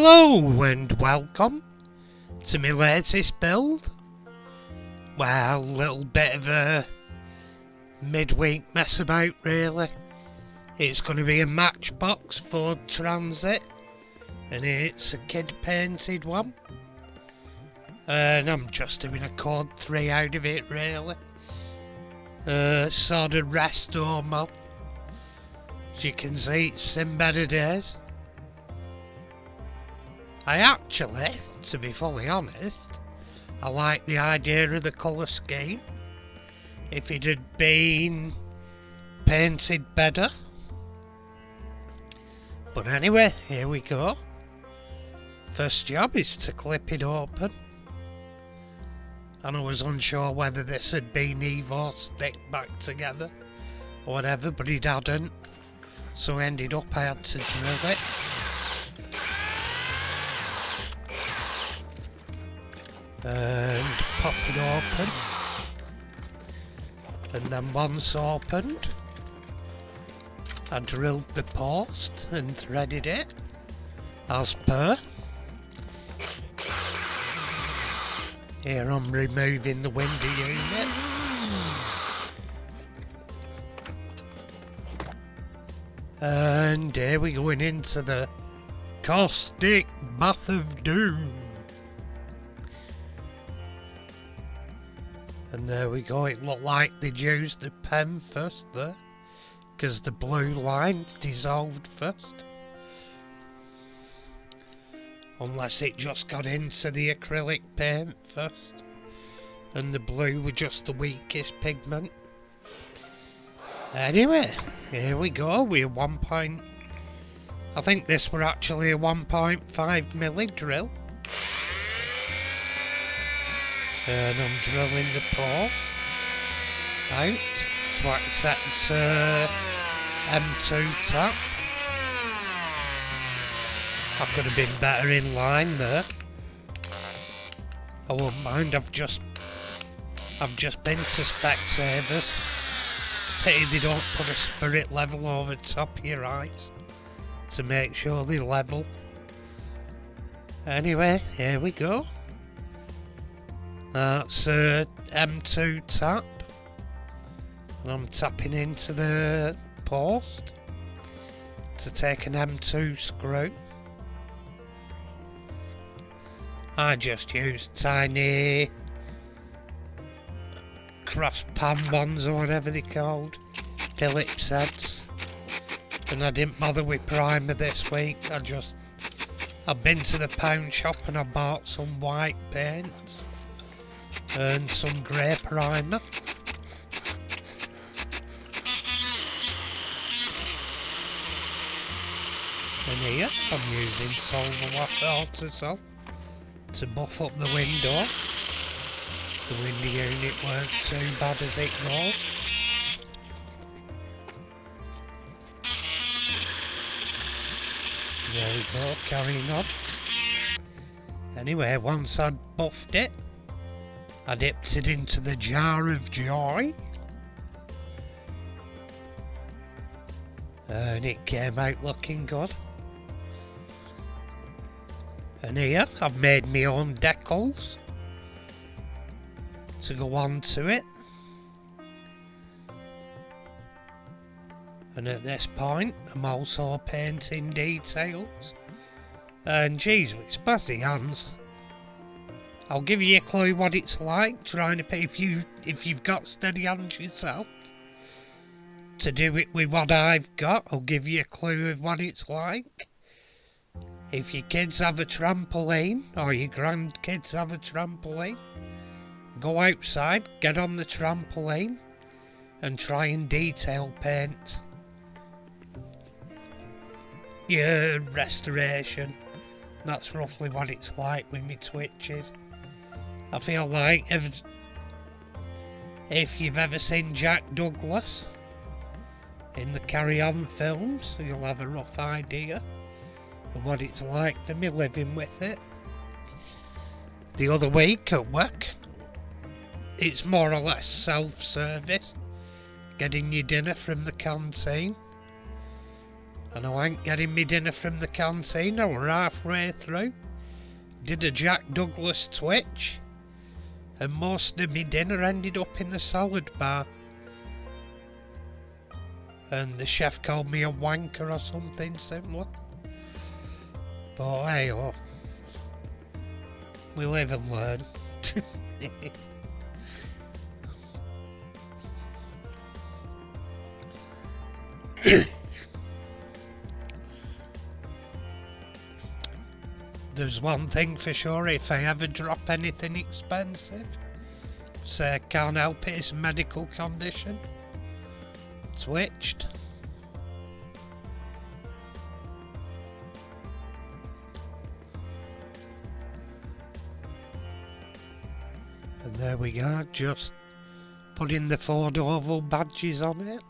Hello and welcome to my latest build. Well, little bit of a midweek mess about really. It's going to be a Matchbox Ford Transit and it's a kid painted one. And I'm just doing a Code 3 out of it really. Sort of resto mod. As you can see, it's seen better days. I actually, to be fully honest, I like the idea of the colour scheme. If it had been painted better. But anyway, here we go. First job is to clip it open. And I was unsure whether this had been Evo stick back together or whatever, but it hadn't. So I ended up I had to drill it. And pop it open, and then once opened I drilled the post and threaded it as per. Here I'm removing the window unit. And here we're going into the caustic bath of doom. And there we go, it looked like they'd used the pen first there, because the blue line dissolved first. Unless it just got into the acrylic paint first, and the blue were just the weakest pigment. Anyway, here we go, we're I think this were actually a 1.5mm drill. And I'm drilling the post out, so I can set M2 tap. I could have been better in line there. I won't mind, I've just been to Specsavers. Pity they don't put a spirit level over top of your eyes to make sure they're level. Anyway, here we go. That's M2 tap, and I'm tapping into the post to take an M2 screw. I just used tiny cross pan ones or whatever they're called, Phillips heads, and I didn't bother with primer this week. I've been to the pound shop and I bought some white paints and some grey primer. And here I'm using Solver Watt Autosol to buff up the window. The window unit weren't too bad as it goes. There we go, carrying on. Anyway, once I'd buffed it, I dipped it into the jar of joy, and it came out looking good. And here I've made my own decals to go on to it. And at this point I'm also painting details. And geez, with spazzy hands, I'll give you a clue what it's like trying to pay if you've got steady hands yourself. To do it with what I've got, I'll give you a clue of what it's like. If your kids have a trampoline, or your grandkids have a trampoline, go outside, get on the trampoline, and try and detail paint your restoration. That's roughly what it's like with my twitches. I feel like if you've ever seen Jack Douglas in the Carry On films, you'll have a rough idea of what it's like for me living with it. The other week at work, it's more or less self-service, getting your dinner from the canteen. And I went getting me dinner from the canteen. I were halfway through. Did a Jack Douglas twitch. And most of me dinner ended up in the salad bar. And the chef called me a wanker or something similar. But hey, oh, we live and learn. There's one thing for sure, if I ever drop anything expensive, say I can't help it, it's a medical condition, twitched. And there we go, just putting the Ford Oval badges on it.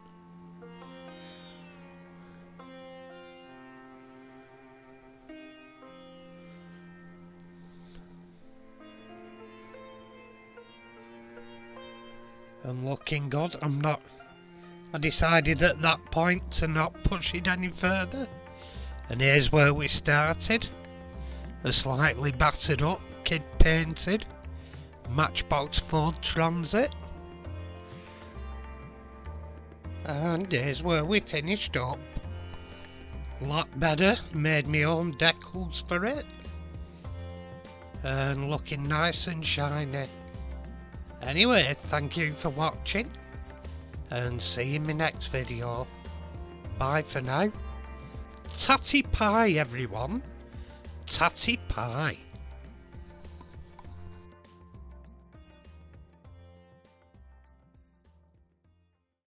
And looking good. I decided at that point to not push it any further. And here's where we started. A slightly battered up, kid painted Matchbox Ford Transit. And here's where we finished up. A lot better, made my own decals for it. And looking nice and shiny. Anyway, thank you for watching, and see you in my next video. Bye for now. Tatty pie, everyone. Tatty pie.